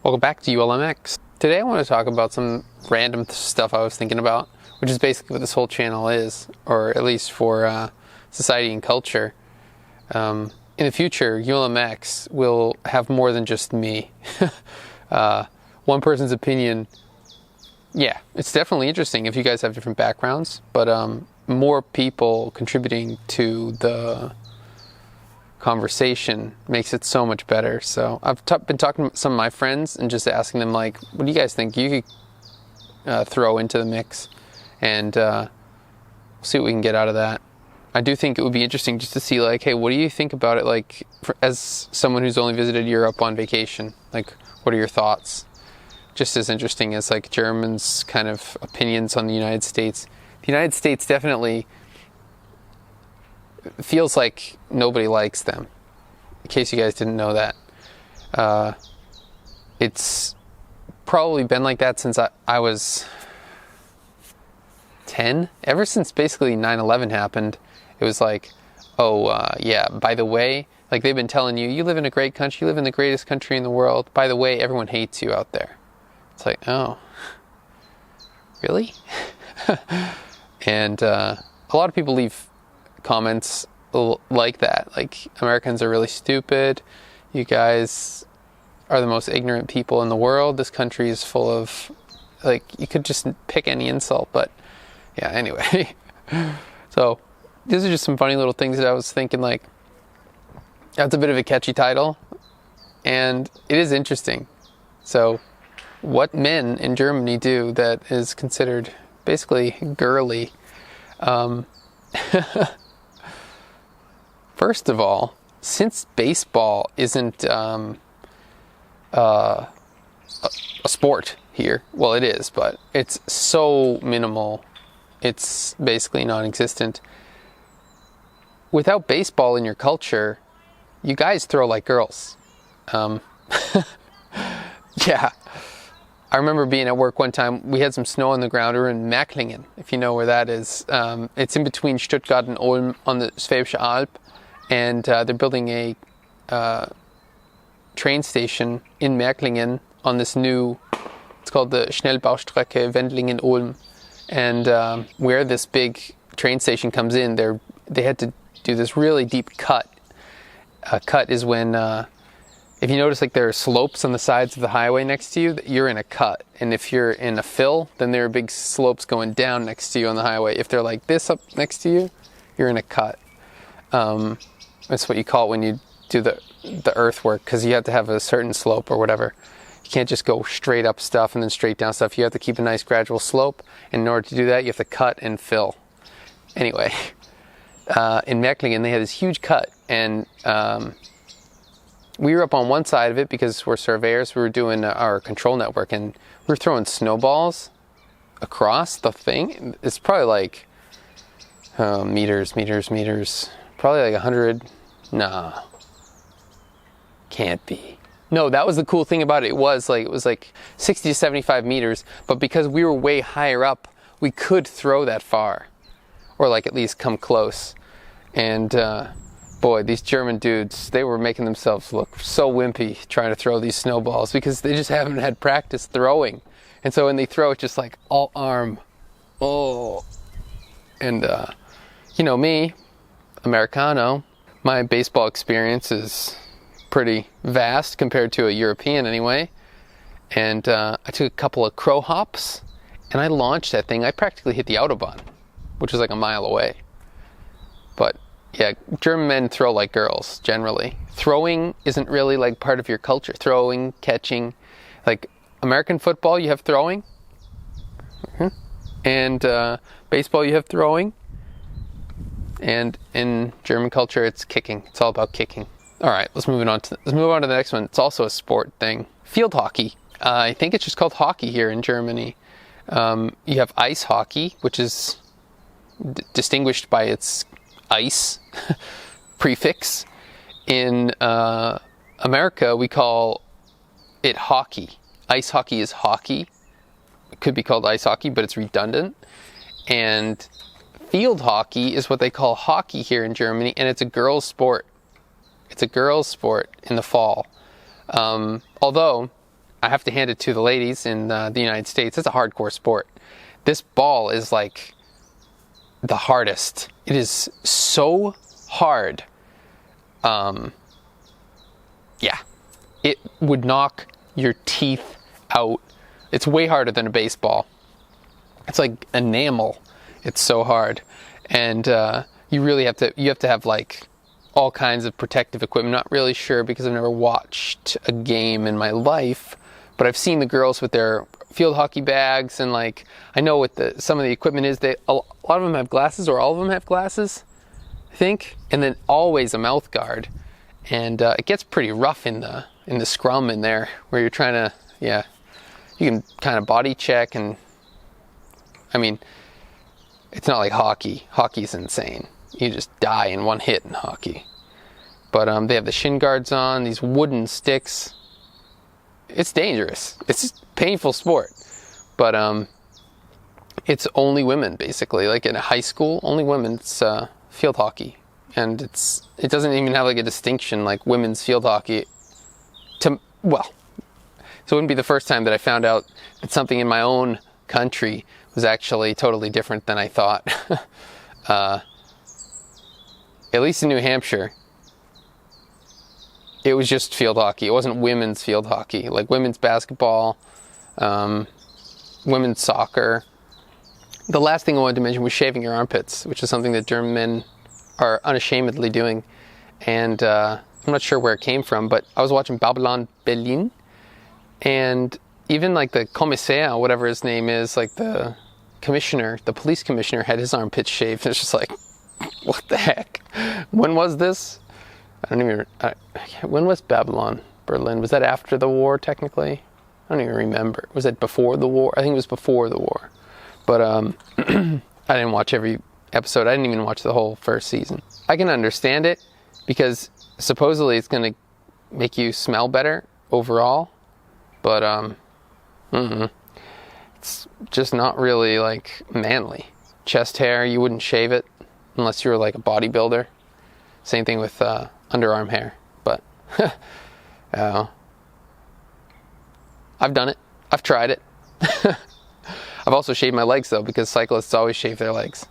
Welcome back to ULMX. Today I want to talk about some random stuff I was thinking about, which is basically what this whole channel is, or at least for society and culture. In the future, ULMX will have more than just me. One person's opinion, yeah, it's definitely interesting if you guys have different backgrounds, but more people contributing to the conversation makes it so much better. So I've been talking to some of my friends and just asking them, like, what do you guys think you could throw into the mix, and see what we can get out of that. I do think it would be interesting just to see, like, hey, what do you think about it, like, as someone who's only visited Europe on vacation, like, what are your thoughts? Just as interesting as, like, Germans' kind of opinions on the United States. The United States definitely feels like nobody likes them, in case you guys didn't know that. It's probably been like that since I was 10. Ever since basically 9/11 happened, it was like, yeah, by the way, like, they've been telling you, you live in a great country, you live in the greatest country in the world. By the way, everyone hates you out there. It's like, oh, really? And a lot of people leave comments like that, like, Americans are really stupid, you guys are the most ignorant people in the world, this country is full of, like, you could just pick any insult. But yeah, anyway. So these are just some funny little things that I was thinking, like, that's a bit of a catchy title, and it is interesting. So what men in Germany do that is considered basically girly. First of all, since baseball isn't a sport here, well, it is, but it's so minimal, it's basically non-existent. Without baseball in your culture, you guys throw like girls. Yeah. I remember being at work one time, we had some snow on the ground. We were in Mechlingen, if you know where that is. It's in between Stuttgart and Ulm on the Schwäbische Alb, and they're building a train station in Mechlingen on this new, it's called the Schnellbaustrecke Wendlingen-Ulm. And where this big train station comes in, they had to do this really deep cut. A cut is when, if you notice, like, there are slopes on the sides of the highway next to you, you're in a cut. And if you're in a fill, then there are big slopes going down next to you on the highway. If they're like this up next to you, you're in a cut. That's what you call it when you do the earthwork, because you have to have a certain slope or whatever. You can't just go straight up stuff and then straight down stuff. You have to keep a nice gradual slope. And in order to do that, you have to cut and fill. Anyway, in Mechlingen, they had this huge cut, and we were up on one side of it because we're surveyors. We were doing our control network, and we were throwing snowballs across the thing. It's probably like meters. Probably like 100. Nah, can't be. No, that was the cool thing about it. It was like 60 to 75 meters, but because we were way higher up, we could throw that far, or like at least come close. And boy, these German dudes, they were making themselves look so wimpy trying to throw these snowballs, because they just haven't had practice throwing. And so when they throw it, just like all arm. Oh. And you know me, Americano, my baseball experience is pretty vast compared to a European anyway. And I took a couple of crow hops and I launched that thing. I practically hit the Autobahn, which was like a mile away. But yeah, German men throw like girls, generally. Throwing isn't really like part of your culture. Throwing, catching. Like American football, you have throwing. And baseball, you have throwing. And in German culture, it's kicking. It's all about kicking. All right, let's move on to the next one. It's also a sport thing. Field hockey. I think it's just called hockey here in Germany. You have ice hockey, which is distinguished by its ice prefix. In America, we call it hockey. Ice hockey is hockey. It could be called ice hockey, but it's redundant. And field hockey is what they call hockey here in Germany, and it's a girls' sport. It's a girls' sport in the fall. Although I have to hand it to the ladies in the United States. It's a hardcore sport. This ball is like the hardest. It is so hard. Yeah, it would knock your teeth out. It's way harder than a baseball. It's like enamel. It's so hard, and you really have to have like all kinds of protective equipment. Not really sure because I've never watched a game in my life, but I've seen the girls with their field hockey bags, and like I know what some of the equipment is. A lot of them have glasses, or all of them have glasses, I think, and then always a mouth guard. And it gets pretty rough in the scrum in there, where you're trying to, you can kind of body check, and I mean, it's not like hockey. Hockey's insane. You just die in one hit in hockey. But they have the shin guards on, these wooden sticks. It's dangerous. It's a painful sport. But it's only women, basically. Like in high school, only women. It's field hockey. And it doesn't even have like a distinction like women's field hockey. So it wouldn't be the first time that I found out that something in my own country was actually totally different than I thought. At least in New Hampshire, it was just field hockey. It wasn't women's field hockey. Like women's basketball, women's soccer. The last thing I wanted to mention was shaving your armpits, which is something that German men are unashamedly doing. And I'm not sure where it came from, but I was watching Babylon Berlin, and even like the Kommissar, whatever his name is, like the commissioner, the police commissioner, had his armpits shaved. It's just like, what the heck? When was this? When was Babylon Berlin? Was that after the war, technically? I don't even remember. Was it before the war? I think it was before the war. But I didn't watch every episode. I didn't even watch the whole first season. I can understand it because supposedly it's going to make you smell better overall, but it's just not really like manly. Chest hair, you wouldn't shave it unless you were like a bodybuilder. Same thing with underarm hair, but I've done it. I've tried it. I've also shaved my legs though, because cyclists always shave their legs.